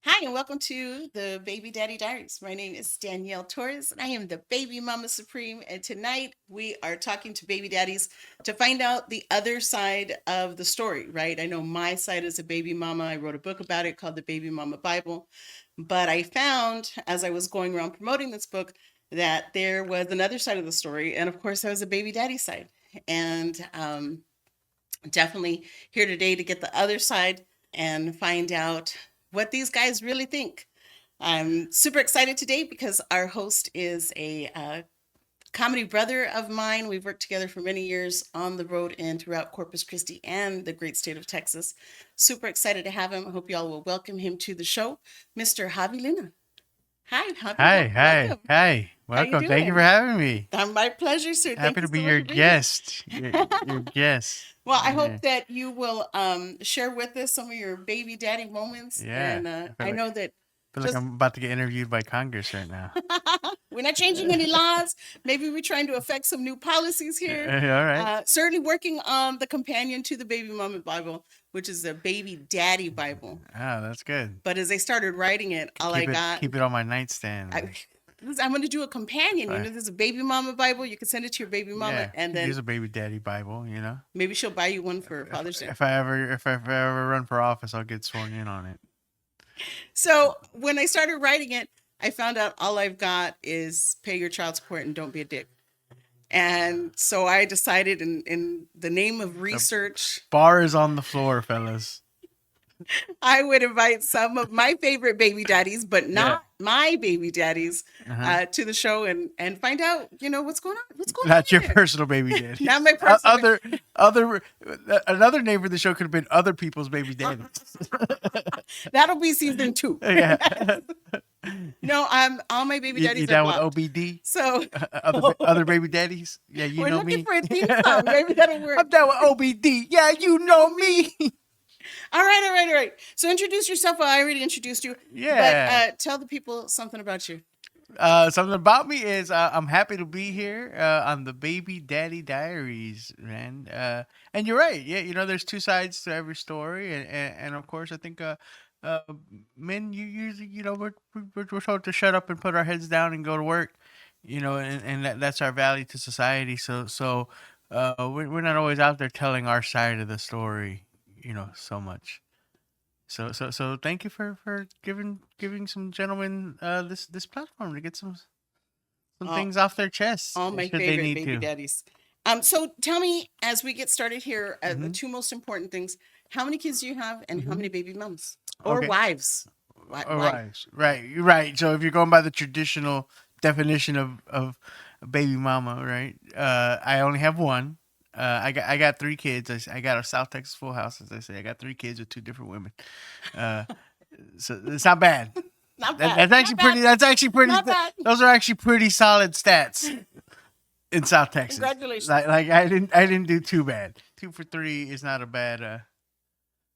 Hi, and welcome to the Baby Daddy Diaries. My name is Danielle Torres, and I am the Baby Mama Supreme. And tonight we are talking to baby daddies to find out the other side of the story, right? I know my side as a baby mama. I wrote a book about it called The Baby Mama Bible. But I found as I was going around promoting this book that there was another side of the story. And of course, I was a baby daddy side. And definitely here today to get the other side and find out what these guys really think. I'm super excited today because our host is a comedy brother of mine. We've worked together for many years on the road and throughout Corpus Christi and the great state of Texas. Super excited to have him. I hope y'all will welcome him to the show, Mr. Javi Luna. Hi, Javi. Hi, hi, Welcome. hi. How you Welcome. Thank you for doing? having me. My pleasure, sir. Thank Happy you to be so much your for being here. guest. Your guest. Well, I Yeah. hope that you will share with us some of your baby daddy moments. Yeah. And I I know that feel like just I'm about to get interviewed by Congress right now. we're not changing any laws. Maybe we're trying to affect some new policies here. All right. Certainly working on the companion to the Baby Mama Bible, which is the Baby Daddy Bible. Oh, that's good. But as I started writing it, all I got, Keep it on my nightstand. I, I'm going to do a companion. You Uh, know, there's a Baby Mama Bible. You can send it to your baby mama, yeah, and could use then a baby daddy Bible. maybe she'll buy you one for Father's Day. If I ever run for office, I'll get sworn in on it. So when I started writing it, I found out all I've got is pay your child support and don't be a dick. And so I decided, in the name of The research, bar is on the floor, fellas. I would invite some of my favorite baby daddies, but Yeah. not my baby daddies, Uh huh. to the show and find out, what's going on. What's going Not your on here? personal baby daddies. Not my personal. Other, another name for the show could have been other people's baby daddies. That'll be season 2. Yeah. No, I'm all my baby You daddies are down with blocked. OBD? So Other baby daddies? Yeah, you we're know looking me. for a theme song. Maybe that'll work. I'm down with OBD. Yeah, you know me. All right. So introduce yourself. Well, I already introduced you, but Yeah. tell the people something about you. Something about me is I'm happy to be here on the Baby Daddy Diaries, man. And you're right. Yeah, there's two sides to every story, and of course, I think uh, men, you usually, we're told to shut up and put our heads down and go to work, and that's our value to society. So we're not always out there telling our side of the story, so much. So thank you for giving some gentlemen this platform to get some All, things off their chests all my should they favorite need baby to. daddies. So tell me, as we get started here, the Hmm. two most important things: how many kids do you have, and how Hmm. many baby moms or Okay. wives? All Why? right. Right. You're right. So if you're going by the traditional definition of a baby mama, right? I only have one. I got three kids. I got a South Texas full house, as I say. I got three kids with two different women. Uh, so it's not bad. Not That, bad. that's actually Not bad. pretty. That's actually pretty. Not bad. Those are actually pretty solid stats in South Texas. Congratulations. Like I didn't do too bad. 2 for 3 is not a bad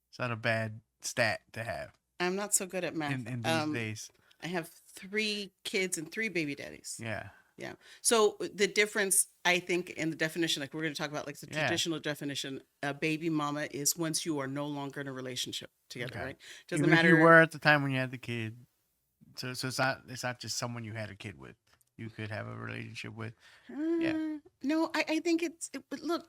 it's not a bad stat to have I'm not so good at math. in these days. I have 3 kids and 3 baby daddies. Yeah. Yeah. So the difference, I think, in the definition, like we're going to talk about, like the Yeah. traditional definition, a baby mama is once you are no longer in a relationship together, Okay. right? Doesn't Even if you matter. were at the time when you had the kid. So it's not just someone you had a kid with. You could have a relationship with. Yeah. No, I think but look,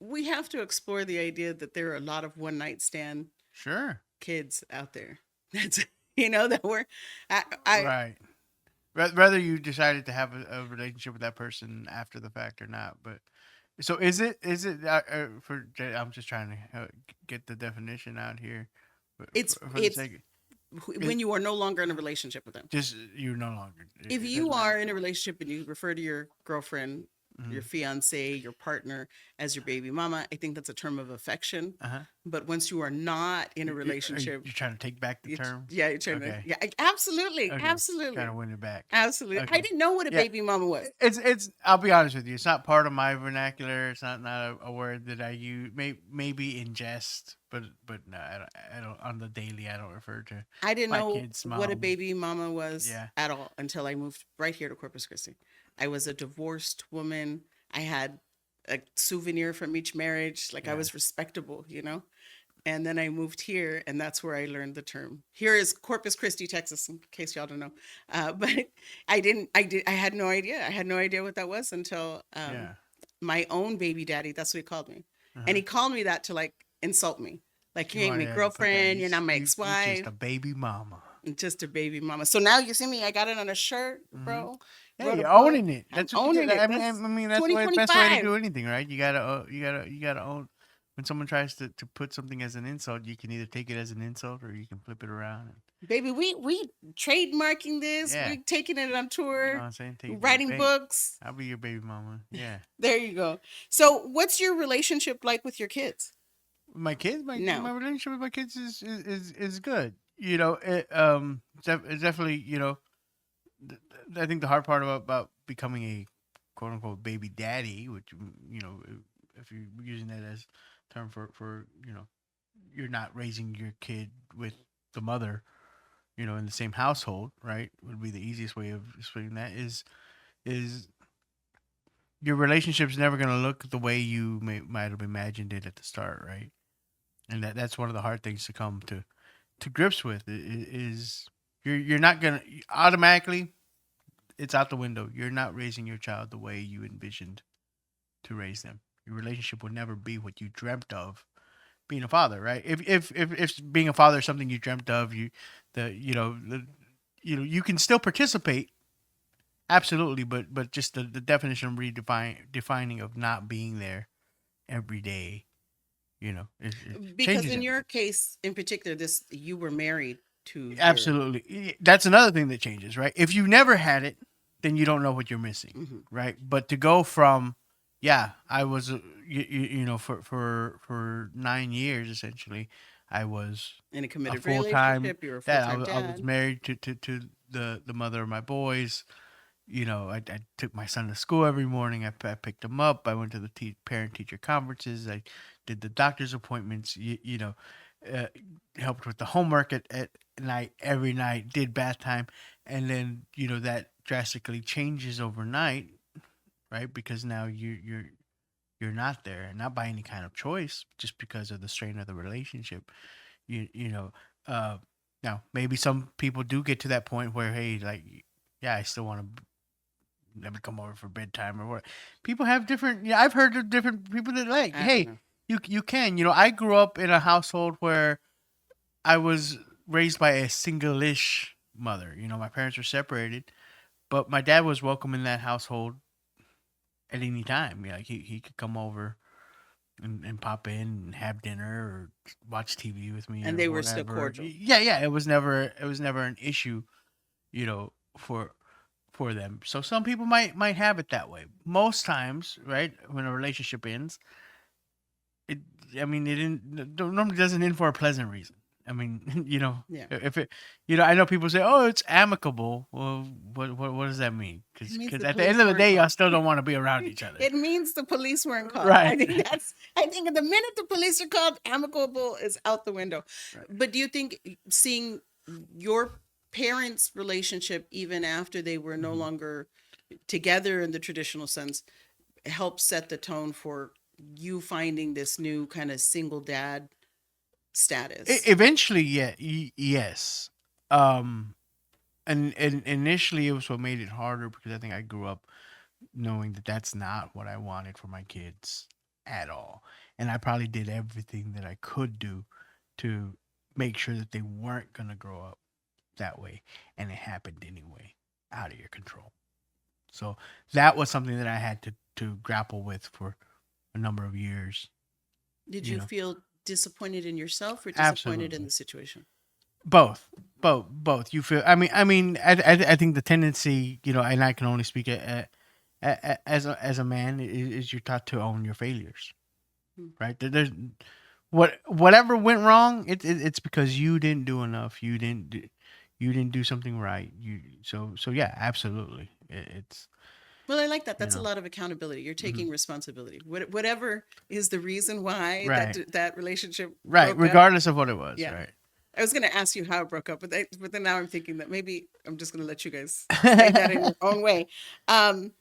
we have to explore the idea that there are a lot of one night stand Sure. kids out there. That's, that I Right. Whether you decided to have a relationship with that person after the fact or not, but so is it I'm just trying to get the definition out here for the it's sake when you are no longer in a relationship with them. just you no longer If it you doesn't matter. are in a relationship and you refer to your girlfriend, your Hmm. fiance, your partner as your baby mama, I think that's a term of affection. Uh-huh. But once you are not in a relationship, You're trying to take back the term? yeah, you're trying to, Okay. yeah, absolutely, Okay. Trying absolutely, to win it back. absolutely. I Okay. didn't know what a Yeah. baby mama was. It's. I'll be honest with you. It's not part of my vernacular. It's not a word that I use. Maybe in jest, but no, I don't. On the daily, I don't refer to I didn't my know kids' what a mom. baby mama was Yeah. at all until I moved right here to Corpus Christi. I was a divorced woman. I had a souvenir from each marriage. Like I Yeah. was respectable. and then I moved here, and that's where I learned the term. Here is Corpus Christi, Texas, in case y'all don't know. But I had no idea. I had no idea what that was until Yeah. my own baby daddy. That's what he called me, and Uh-huh. he called me that to like insult me, like you You ain't my wanted to put that girlfriend, you're not my you just ex-wife, a baby mama. I'm just a baby mama. So now you see me, I got it on a shirt, Hmm. bro. Yeah, Wrote a you're book. owning it. I'm That's what you get. owning I it. mean, I That's mean, that's the best way to 2025. do anything, right? You gotta own. When someone tries to put something as an insult, you can either take it as an insult or you can flip it around. And, Baby, we trademarking this. yeah, We're taking it on you know tour, what I'm saying? Take it, writing hey, books. I'll be your baby mama. Yeah. There you go. So, what's your relationship like with your kids My kids, my now? relationship with my kids is good. You know, it's definitely, I think the hard part about becoming a quote unquote baby daddy, which, if you're using that as term for you're not raising your kid with the mother, in the same household, right? Would be the easiest way of explaining that is your relationship's never gonna look the way you might have imagined it at the start, right? And that's one of the hard things to come to grips with is you're not gonna automatically, it's out the window. You're not raising your child the way you envisioned to raise them. Your relationship will never be what you dreamt of being a father, right? If being a father is something you dreamt of, you can still participate, absolutely, but just the definition of defining of not being there every day, it Because changes in your everything. case, in particular, this you were married to your. Absolutely. That's another thing that changes, right? If you never had it, then you don't know what you're missing, Mhm. right? But to go from, yeah, I was, for 9 years essentially, I was In a a committed full time relationship, you're a full dad. time I was dad. married to the mother of my boys. I took my son to school every morning. I picked him up. I went to the parent teacher conferences. I did the doctor's appointments. Uh, helped with the homework at night every night. Did bath time, and then that drastically changes overnight, right? Because now you're not there, and not by any kind of choice, just because of the strain of the relationship. You you know. Uh, Now maybe some people do get to that point where, hey, like, yeah, I still want to let me come over for bedtime or what. People have different. Yeah, I've heard of different people that like, I don't hey, know. you can. I grew up in a household where I was raised by a single-ish mother. My parents were separated, but my dad was welcome in that household at any time. Yeah, like he could come over and pop in and have dinner or watch TV with me And or they were still whatever. cordial. Yeah, yeah. It was never an issue, for them. So some people might have it that way. Most times, right, when a relationship ends, it I mean it normally doesn't end for a pleasant reason. I mean, Yeah. if it, I know people say, "Oh, it's amicable." Well, what does that mean? It means Because the at the end police of the weren't day, y'all called. still don't want to be around each other, It means the police weren't called. right? I think the minute the police are called, amicable is out the window. Right. But do you think seeing your parents' relationship, even after they were no Mhm. longer together in the traditional sense, helped set the tone for you finding this new kind of single dad status? Eventually, yeah, yes. Um, and initially, it was what made it harder because I think I grew up knowing that that's not what I wanted for my kids at all. And I probably did everything that I could do to make sure that they weren't going to grow up that way. And it happened anyway, out of your control. So that was something that I had to grapple with for a number of years, Did you you know. feel disappointed in yourself or disappointed in Absolutely. the situation? Both. Both. You feel, I mean, I think the tendency, and I can only speak as a man, is you're taught to own your failures, Hmm. right? There's whatever went wrong, it's because you didn't do enough. You didn't do something right. So yeah, absolutely. It's Well, I like that. you That's a know lot of accountability. You're mhm. taking responsibility. Whatever is the reason why Right, that relationship right. broke up. Regardless of what it was, Yeah. right. I was going to ask you how it broke up, but then now I'm thinking that maybe I'm just going to let you guys say that in your own way. Um,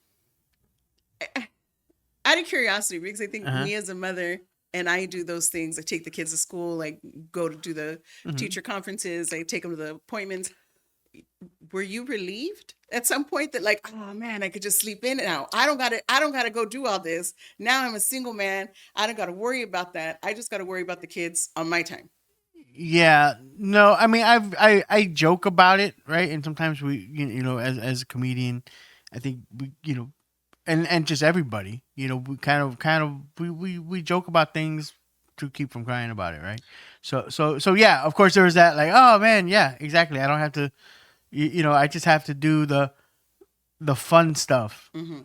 out of curiosity, because I think Uh-huh. me as a mother, and I do those things. I take the kids to school, like go to do the Hmm. teacher conferences, I take them to the appointments. Were you relieved at some point that like, oh man, I could just sleep in now? I don't gotta go do all this. Now I'm a single man. I don't gotta worry about that. I just gotta worry about the kids on my time. Yeah, no, I mean, I joke about it, right? And sometimes you know, as a comedian, I think and just everybody, we we joke about things to keep from crying about it, right? So yeah, of course there was that, like, oh man, yeah, exactly. I don't have to, I just have to do the fun stuff Mm-hmm.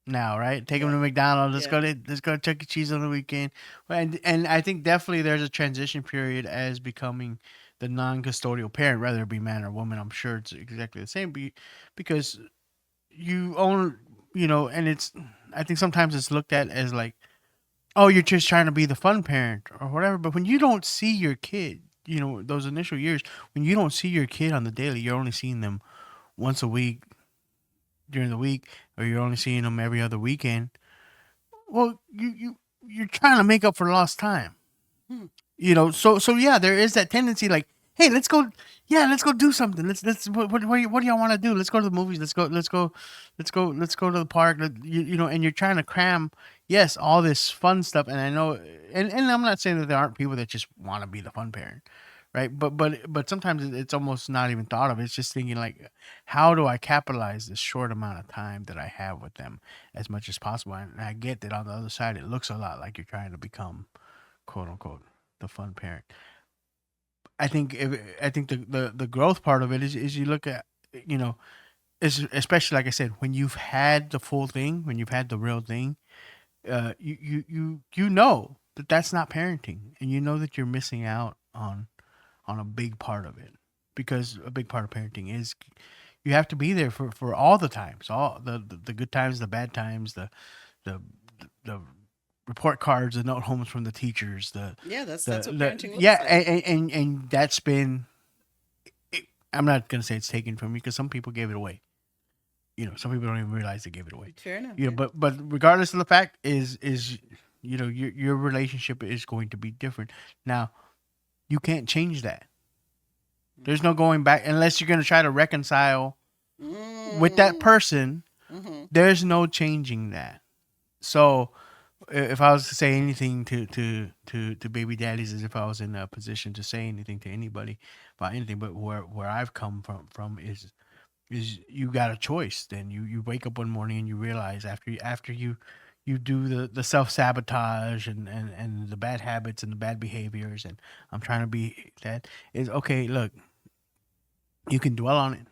now, right? Take them Yeah. to McDonald's. Yeah. Let's go to Chuck E. Cheese on the weekend. And I think definitely there's a transition period as becoming the non-custodial parent, whether it be man or woman. I'm sure it's exactly the same, because you own, and it's, I think sometimes it's looked at as like, oh, you're just trying to be the fun parent or whatever. But when you don't see your kid, those initial years, when you don't see your kid on the daily, you're only seeing them once a week during the week, or you're only seeing them every other weekend. Well, you're trying to make up for lost time. Hmm. So yeah, there is that tendency, like, hey, let's go, yeah, let's go do something. Let's what do y'all want to do? Let's go to the movies. Let's go to the park. And you're trying to cram, yes, all this fun stuff. And I know, and I'm not saying that there aren't people that just want to be the fun parent, right? But sometimes it's almost not even thought of. It's just thinking, like, how do I capitalize this short amount of time that I have with them as much as possible? And I get that on the other side, it looks a lot like you're trying to become, quote unquote, the fun parent. I think the growth part of it is you look at, you know especially, like I said, when you've had the full thing, when you've had the real thing, you know that that's not parenting, and you know that you're missing out on a big part of it, because a big part of parenting is you have to be there for all the times, all the good times, the bad times, the the report cards, the note homes from the teachers, Yeah, that's what the parenting looks yeah, like. and that's been. I'm not gonna say it's taken from me, because some people gave it away. Some people don't even realize they gave it away. Fair enough. Yeah. But regardless of the fact, is your relationship is going to be different. Now, you can't change that. There's no going back unless you're gonna try to reconcile with that Mm. person. Mm-hmm. There's no changing that. So, if I was to say anything to baby daddies, as if I was in a position to say anything to anybody about anything, but where I've come from is you got a choice. Then you wake up one morning and you realize, after you do the self-sabotage and the bad habits and the bad behaviors, and I'm trying to be that, is okay. Look, you can dwell on it,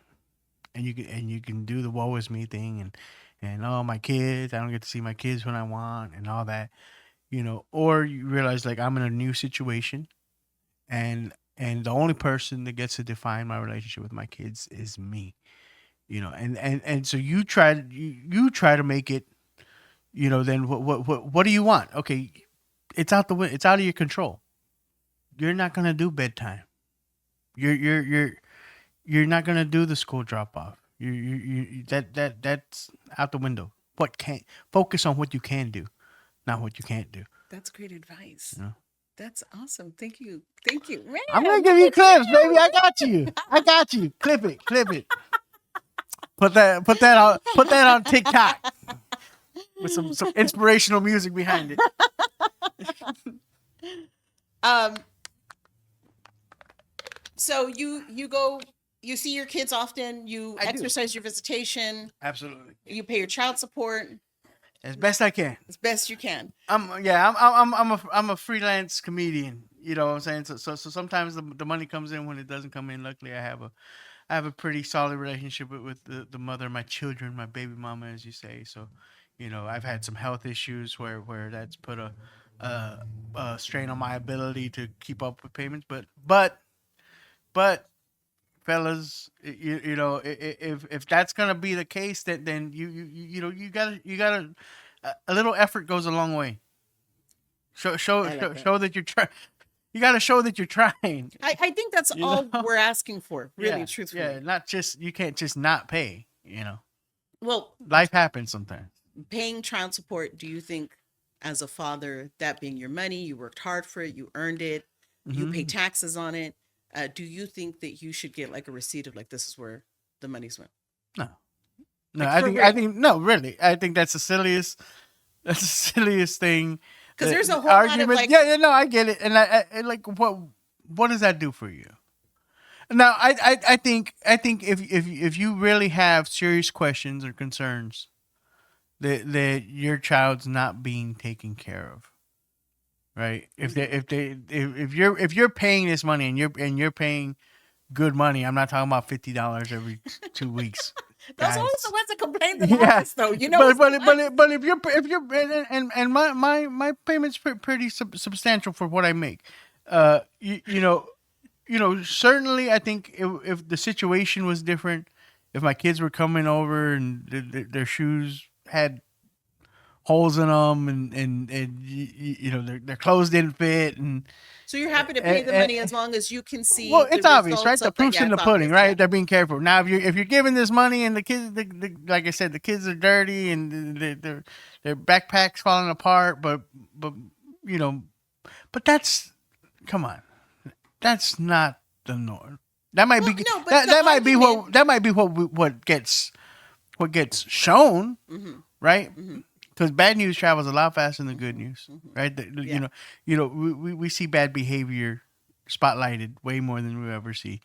and you can do the woe is me thing, and oh, my kids, I don't get to see my kids when I want, and all that. Or you realize, like, I'm in a new situation, and the only person that gets to define my relationship with my kids is me. And so you try to make it. Then what do you want? Okay, it's out of your control. You're not gonna do bedtime. You're not gonna do the school drop off. That's out the window. What can Focus on what you can do, not what you can't do. That's great advice. You know. That's awesome. Thank you. Thank you. I'm Man, gonna look give you at clips, baby. you. I got you. I got you. Clip it. Clip it. Put that on TikTok with some inspirational music behind it. um, so you go, you see your kids often, you I do. exercise your visitation, Absolutely. you pay your child support As best I can. as best you can. I'm a freelance comedian. You know what I'm saying? So sometimes the money comes in when it doesn't come in. Luckily, I have a pretty solid relationship with the mother of my children, my baby mama, as you say. So, I've had some health issues where that's put a strain on my ability to keep up with payments. But fellas, if that's gonna be the case, then you gotta a little effort goes a long way. Show show I like show, that. show that you're trying. You gotta show that you're trying. I think that's You all know. we're asking for, really, Yeah, yeah. truthfully. Not just, you can't just not pay. Well, Life happens sometimes. paying child support, do you think as a father, that being your money, you worked hard for it, you earned it, you pay Hmm. taxes on it. Do you think that you should get like a receipt of like this is where the money's went? No, no. Like I for think I real? think no, really. I think that's the silliest. That's the silliest thing. Because there's a The whole lot of argument. like, Yeah, yeah. No, I get it. And I like what does that do for you? Now, I think if you really have serious questions or concerns that your child's not being taken care of, right? If you're paying this money and you're paying good money, I'm not talking about $50 every 2 weeks, those are always the guys. ones that complain the Yeah, longest, though. You know but what's the but one? but if you're and my payment's pretty substantial for what I make. Certainly, I think if the situation was different, if my kids were coming over and their shoes had holes in them and their clothes didn't fit So you're happy to pay the and money as long as you can see well, the it's obvious, results right? The of that. proof's Yeah, in the it's pudding, obvious. Yeah. right? They're being careful. Now, if you're giving this money and the kids, like I said, the kids are dirty and their backpacks falling apart, but you know, but that's come on, that's not the norm. That might Well, be no, but that the that might be argument. what gets shown, Hmm. right? Hmm. Because bad news travels a lot faster than good Hmm. news, Hmm. right? Yeah. We see bad behavior spotlighted way more than we ever see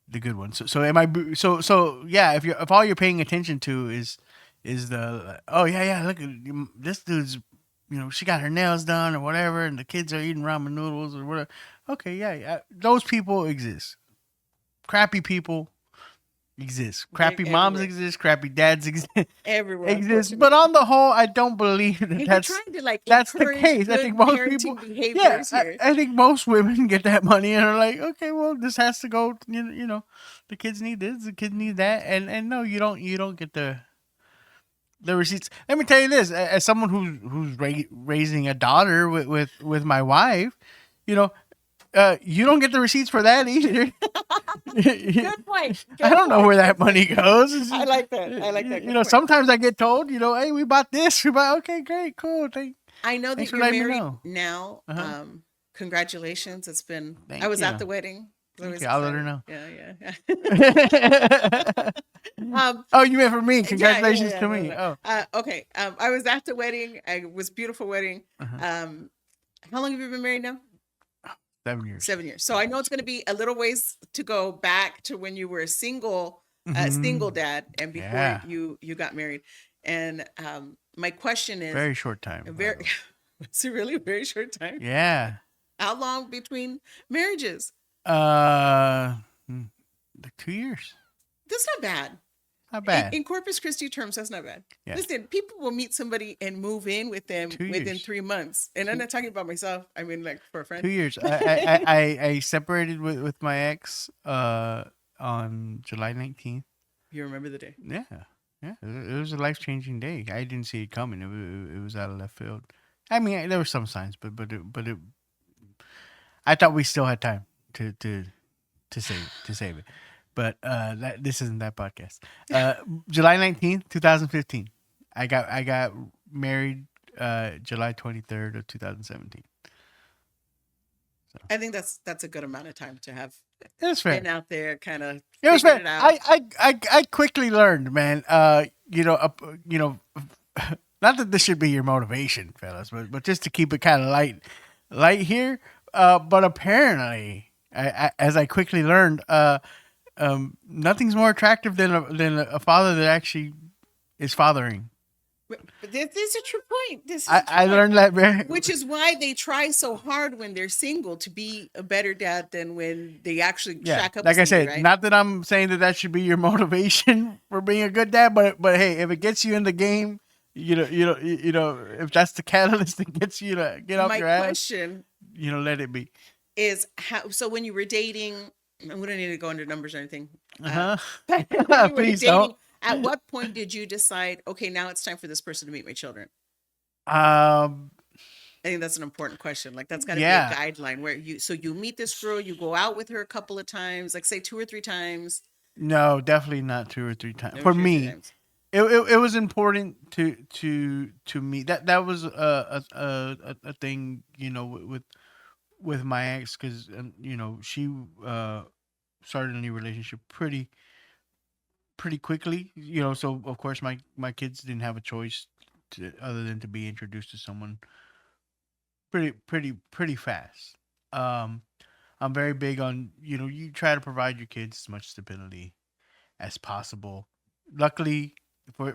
the good ones. So am I? So yeah. If all you're paying attention to is the oh yeah look at this dude's she got her nails done or whatever and the kids are eating ramen noodles or whatever. Okay, yeah, those people exist. Crappy people exist. They're Crappy moms everywhere. exist. Crappy dads exist. Everywhere, Exist. But unfortunately. on the whole, I don't believe that And you're trying to like that's the encourage case. I think good most people, parenting yeah, behaviors I, here. I think most women get that money and are like, okay, well, this has to go. The kids need this, the kids need that, and no, you don't get the receipts. Let me tell you this: as someone who's raising a daughter with my wife, you know, you don't get the receipts for that either. Good point. I Good don't know point. where that Good point. money goes. I like that. I like that. Good point. Sometimes I get told, hey, we bought this. We bought. Okay, great, cool. I know Thanks that for you're letting me married know. now. Uh huh. Congratulations. It's been, I Thank was at you. the wedding. I was Thank always you. I'll let her excited. know. Yeah, yeah, yeah. Oh, you meant for me. Yeah, yeah, Congratulations yeah. to No, me. no. Oh. Okay. I was at the wedding. It was a beautiful wedding. Uh-huh. Um, how long have you been married now? 7 years. 7 years. So I know it's going to be a little ways to go back to when you were a single Mm-hmm. dad, and before Yeah. you got married. And my question is, Very short time. a By very the way. it's a really very short time. Yeah. How long between marriages? Uh, hmm, like 2 years. That's not bad. Not In, bad. in Corpus Christi terms, that's not bad. Yeah. Listen, people will meet somebody and move in with them two within years. 3 months. And I'm Two, not talking about myself. I mean, like for a friend. 2 years. I separated with my ex on July 19th. You remember the day. Yeah. Yeah. It was a life changing day. I didn't see it coming. It was out of left field. I mean, there were some signs, but I thought we still had time to save it. But this isn't that podcast. July 19th, 2015. I got married July 23rd of 2017. I think that's a good amount of time to have It was fair. been out there, kind of It was figured fair. it out. I quickly learned, man. Not that this should be your motivation, fellas, but just to keep it kind of light here. But apparently, as I quickly learned, nothing's more attractive than a father that actually is fathering. But this is a true point. This is a I true point. learned that very. Which is why they try so hard when they're single to be a better dad than when they actually Yeah, shack up like with I somebody, said, right? not that I'm saying that should be your motivation for being a good dad, but hey, if it gets you in the game, if that's the catalyst that gets you to get off My your ass, question let it be. is how, so when you were dating, and we don't need to go into numbers or anything. Uh When huh. you were Please dating, don't. at what point did you decide, okay, now it's time for this person to meet my children? Um. I think that's an important question. Like that's got to be a Yeah. guideline where you meet this girl, you go out with her a couple of times, like say 2 or 3 times, No, definitely not 2 or 3 times. no For 2 or 3 me, times. it was important to me. That was a thing, with my ex, because she started a new relationship pretty quickly. So of course my kids didn't have a choice other than to be introduced to someone pretty fast. Um, I'm very big on, you try to provide your kids as much stability as possible. Luckily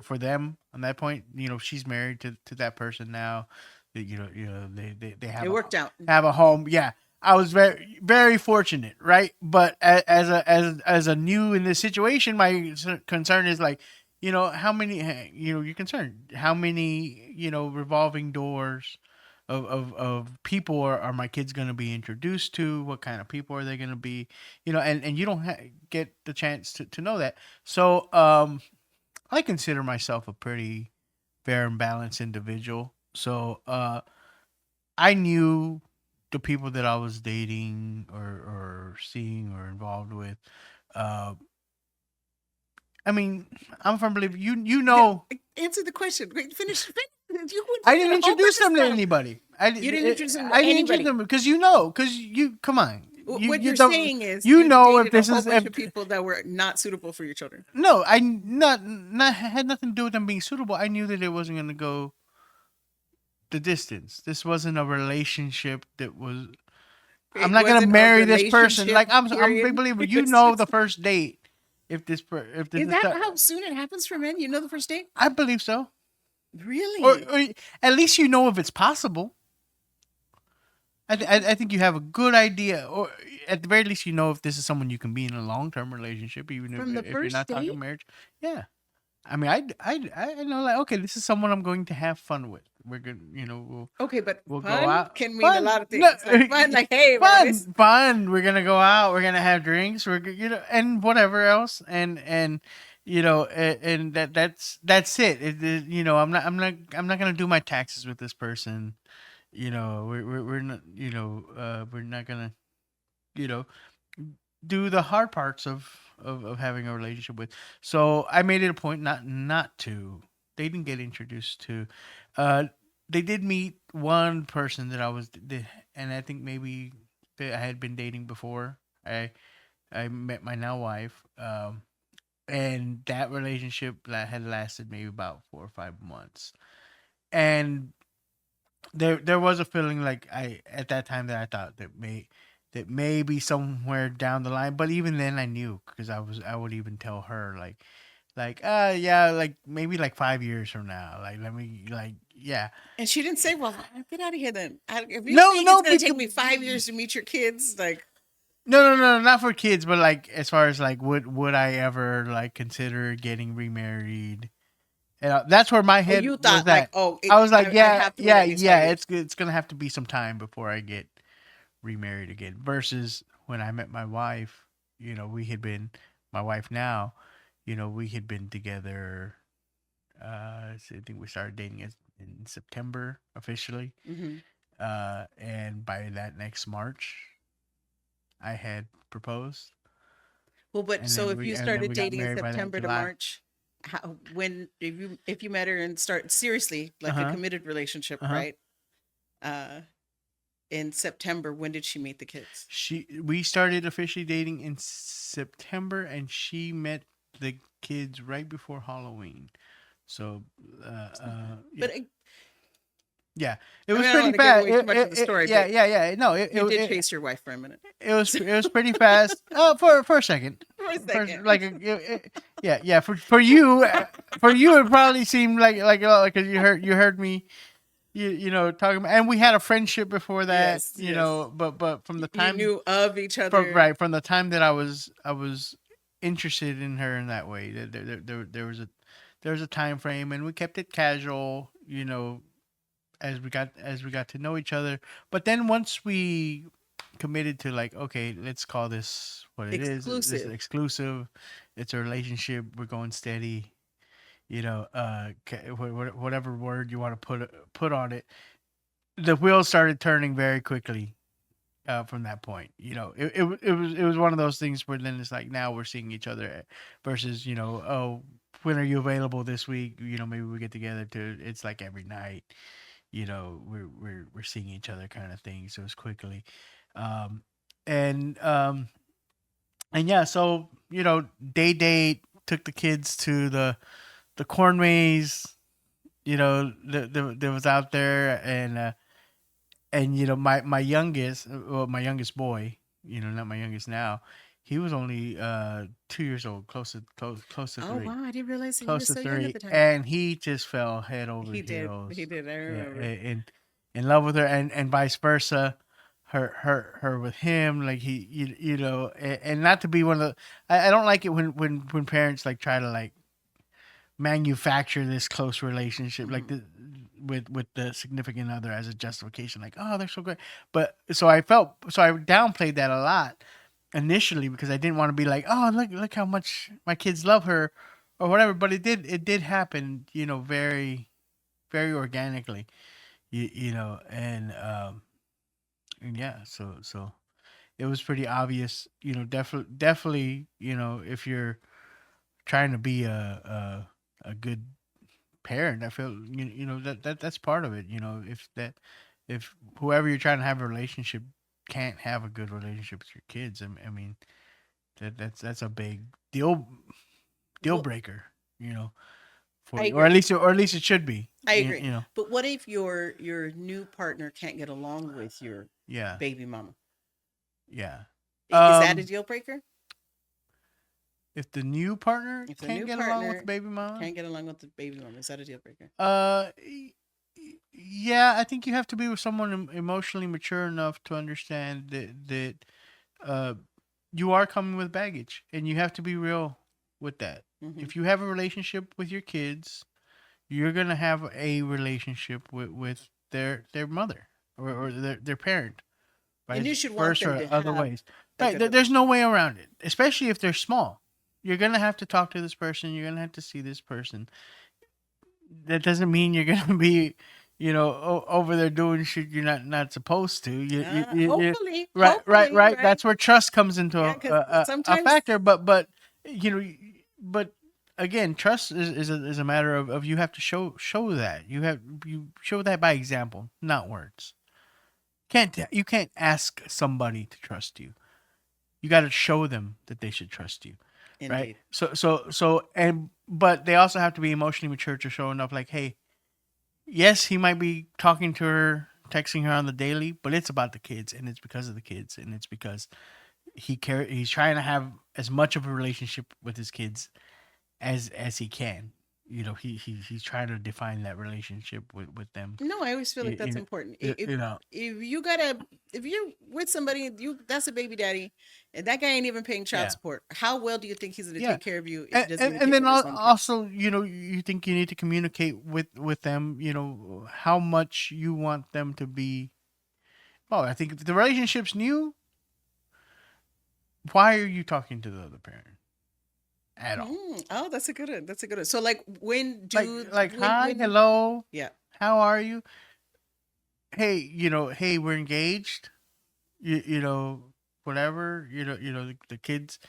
for them on that point, she's married to that person now. They It worked out. have a home. Yeah, I was very fortunate, right? But as a new in this situation, my concern is like, how many, you're concerned how many, revolving doors of people are my kids going to be introduced to, what kind of people are they going to be, and you don't get the chance to know that. So I consider myself a pretty fair and balanced individual. So I knew the people that I was dating or seeing or involved with. uh I mean, I'm from believe you Yeah, know answer the question. Wait, finish. You went I through didn't a whole bunch introduce of them to stuff. anybody. You didn't introduce them I to didn't introduce anybody. them because you come on. What You you're don't saying is you you know if dated a this whole is bunch if of people that were not suitable for your children. no, I not had nothing to do with them being suitable. I knew that it wasn't going to go the distance. This wasn't a relationship that was. I'm It not gonna wasn't a marry this person. relationship, Like I'm a big period. believer. It's The just, first date. If this is is that how soon it happens for men? You know the first date? I believe so. Really? Or at least you know if it's possible. I think you have a good idea, or at the very least, you know if this is someone you can be in a long term relationship, even From the if you're first not talking date? marriage. Yeah, I mean, I know, like, okay, this is someone I'm going to have fun with. We're good, Okay, but we'll go fun out, can mean a fun, lot of no, things. Like fun, like, hey man, it's fun. We're gonna go out. We're gonna have drinks. And whatever else, and and that's it. I'm not gonna do my taxes with this person. We're not, we're not gonna, you know do the hard parts of having a relationship with. So I made it a point not to. They didn't get introduced to. Uh, they did meet one person that and I think maybe that I had been dating before. I met my now wife, and that relationship had lasted maybe about 4 or 5 months, and there was a feeling like I at that time that I thought that maybe somewhere down the line, but even then I knew, because I would even tell her like yeah, like maybe like 5 years from now, like let me, like, yeah. and she didn't say, well, get out of here then. If you're No, saying it's no, gonna because take me 5 years to meet your kids, like, no, not for kids, but like as far as like would I ever like consider getting remarried. That's where my oh, head you was thought like, at. oh, I was like, I yeah, have to wait at least 5 years. it's gonna have to be some time before I get remarried again. Versus when I met my wife, my wife now, we had been together. So I think we started dating in September officially, Hmm. and by that next March, I had proposed, Well, but so if you and then started we got dating in married by that September to July. March, how, when if you met her and start seriously Uh like a huh. committed relationship, Uh huh. right? Uh, in September, when did she meet the kids? We started officially dating in September, and she met the kids right before Halloween. So, It's not bad. yeah, But yeah, it I was mean, I don't pretty want to give fast. away too much of the story, Yeah, but yeah. No, you did chase your wife for a minute. it was pretty fast. For a second, For a for second. like yeah. For you, for you, it probably seemed like because you heard me, talking about, and we had a friendship before that, Yes, yes. but from the You time knew of each other. from the time that I was interested in her in that way, there was a time frame, and we kept it casual, as we got to know each other. But then once we committed to, like, okay, let's call this what it is. This is Exclusive. exclusive. It's a relationship. We're going steady. Whatever word you want to put on it. The wheels started turning very quickly, from that point. It was one of those things where then it's like now we're seeing each other, versus, oh, when are you available this week? Maybe we get together to. It's like every night. We're seeing each other kind of thing. So it's quickly, um, and yeah. So day date took the kids to the corn maze. That was out there, and my youngest, well, my youngest boy, not my youngest now, he was only 2 years old, close to Oh three, wow, I didn't realize that he close was to so young at three, the time. and he just fell head over He did. He heels, did. I yeah, remember. in love with her, and vice versa, her with him, like he, and not to be one of the, I don't like it when parents like try to like manufacture this close relationship like Mhm. the with the significant other as a justification, like, oh, they're so great. But so I downplayed that a lot initially because I didn't want to be like, oh, look how much my kids love her or whatever. But it did happen, very very organically, and yeah, so it was pretty obvious, definitely, if you're trying to be a good parent, I feel, that's part of it. If whoever you're trying to have a relationship can't have a good relationship with your kids, I mean, that's a big deal deal Well, breaker, you know, for I you, agree. or at least it should be. I You, agree. you know, But what if your new partner can't get along with your yeah, baby mama? yeah. Is that a Um, deal breaker? if the new partner If the can't new get along with the partner baby mama, can't get along with the baby mama, is that a deal breaker? uh, yeah, I think you have to be with someone emotionally mature enough to understand that uh, you are coming with baggage, and you have to be real with that. Hmm. If you have a relationship with your kids, you're gonna have a relationship with their mother or their parent, And you vice should want them versa, to other have ways. a Right? good There's no relationship. way around it, especially if they're small. You're gonna have to talk to this person. You're gonna have to see this person. That doesn't mean you're gonna be, over there doing shit you're not supposed to. You Hopefully, right, right, hopefully, right. right? That's where trust comes into Yeah, because a sometimes, factor. But you know, but again, trust is a matter of you have to show that you show that by example, not words. You can't ask somebody to trust you. You got to show them that they should trust you, right? indeed. And but they also have to be emotionally mature to show enough, like, hey, yes, he might be talking to her, texting her on the daily, but it's about the kids, and it's because of the kids, and it's because he's trying to have as much of a relationship with his kids as he can. He's trying to define that relationship with them. No, I always feel like You, that's you, important. you, you know, If you gotta if you're with somebody, you that's a baby daddy, and that guy ain't even paying child yeah, support. How well do you think he's gonna yeah. take care of you if he And, doesn't and, even and take then care of his own kids? also, you think you need to communicate with them, how much you want them to be. Oh, I think if the relationship's new, why are you talking to the other parent at all? Oh, that's a good one. That's a good one. So, like, when Like, do hi, when hello, yeah, how are you? Hey, hey, we're engaged. Whatever. The kids.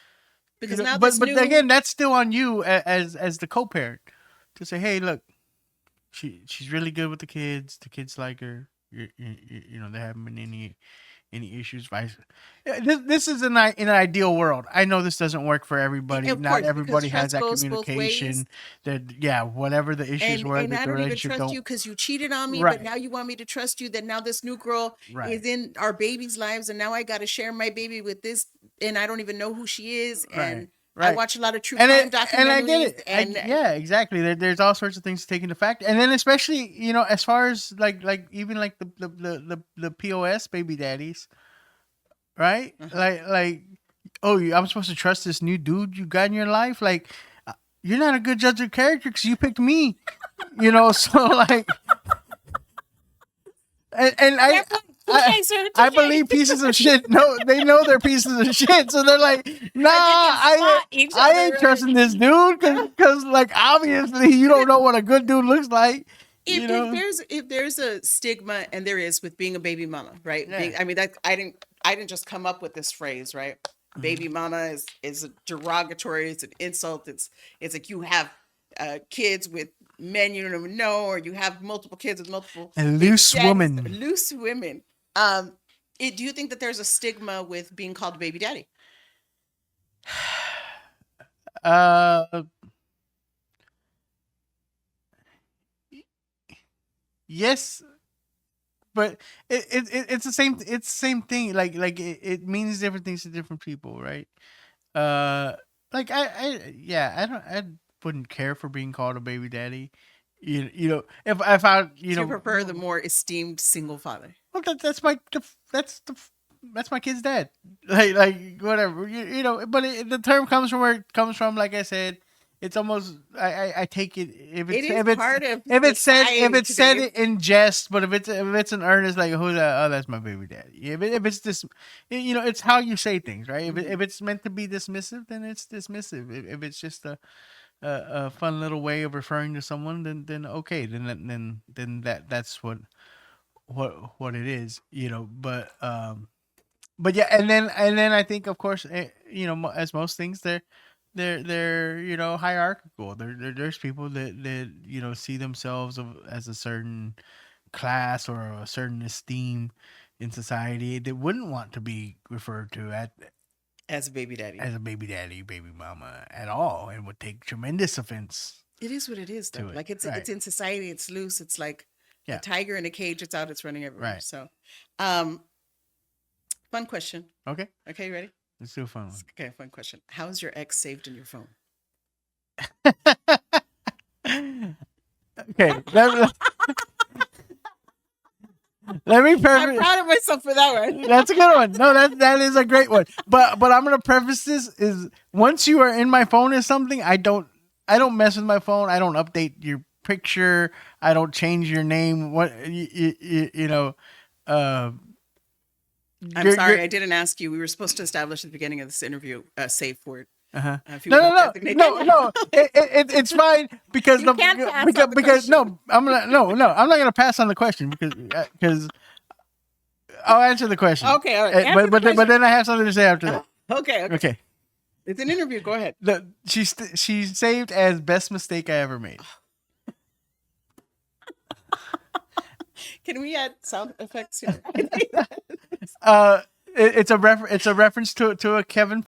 because now But this new again, that's still on you as the co-parent to say, hey, look, she's really good with the kids. The kids like her. There haven't been any issues. Vice. This is in an ideal world. I know this doesn't work for everybody. of Not course, because everybody has trust that goes both ways. communication. That, yeah, whatever the issues were And that I the don't even relationship trust don't. you because you cheated on me, but Right. now you want me to trust you that now this new girl Right. is in our baby's lives, and now I got to share my baby with this, and I don't even know who she is, Right. and I Right. watch a lot of true And crime I get documentaries, it. and Yeah, exactly. There's all sorts of things to take into fact, and then especially as far as like even like the POS baby daddies, right? uh-huh. Like, oh, I'm supposed to trust this new dude you got in your life? Like, uh, you're not a good judge of character because you picked me. So like, and Fair point. I Touche, sir. I Touche. believe pieces of shit. No, they know they're pieces of shit, so they're like, nah, They can spot each I other, ain't right? trusting this dude because like obviously you don't know what a good dude looks like, if you if know? there's if there's a stigma, and there is with being a baby mama, right? Yeah. Being, I mean, that I didn't just come up with this phrase, right? Mhm. Baby mama is a derogatory, it's an insult, it's like you have kids with men you don't even know, or you have multiple kids with multiple And baby loose daddies, woman. loose women. Do you think that there's a stigma with being called a baby daddy? Uh, yes, but it's the same. It's the same thing. It means different things to different people, right? Uh, like yeah, I wouldn't care for being called a baby daddy. If I Do you prefer the more esteemed single father? well, that's my kid's dad. Whatever, But the term comes from where it comes from. Like I said, it's almost I take it It is part of if society it's said today. in jest, but if it's an earnest, like who's that? Oh, that's my baby daddy. If it's this, it's how you say things, right? If it's meant to be dismissive, then it's dismissive. If it's just a fun little way of referring to someone, then okay, that's what it is, but yeah, and then I think, of course, as most things, they're hierarchical. There's people that see themselves as a certain class or a certain esteem in society that wouldn't want to be referred to As a baby daddy. as a baby daddy, baby mama at all, and would take tremendous offense It is what it is, though. to it. Like it's Right. in society, it's loose. It's like a Yeah. tiger in a cage. It's out. It's running everywhere. Right. So, fun question. Okay. Okay, you ready? Let's do a fun one. Okay, fun question. How is your ex saved in your phone? Okay. Let me I'm preface. proud of myself for that one. That's a good one. No, that is a great one. But I'm gonna preface this is once you are in my phone or something, I don't mess with my phone. I don't update your picture. I don't change your name. What you know. Uh, I'm sorry, I didn't ask you. We were supposed to establish at the beginning of this interview a safe word. Uh-huh. If you would designate that. No. It's fine because You can't pass on the because question. no, I'm not gonna pass on the question because I'll answer the question. Okay, all right. But then I have something to say after that. Okay. Okay. It's an interview. Go ahead. She's saved as best mistake I ever made. Can we add sound effects here? It's a reference to a Kevin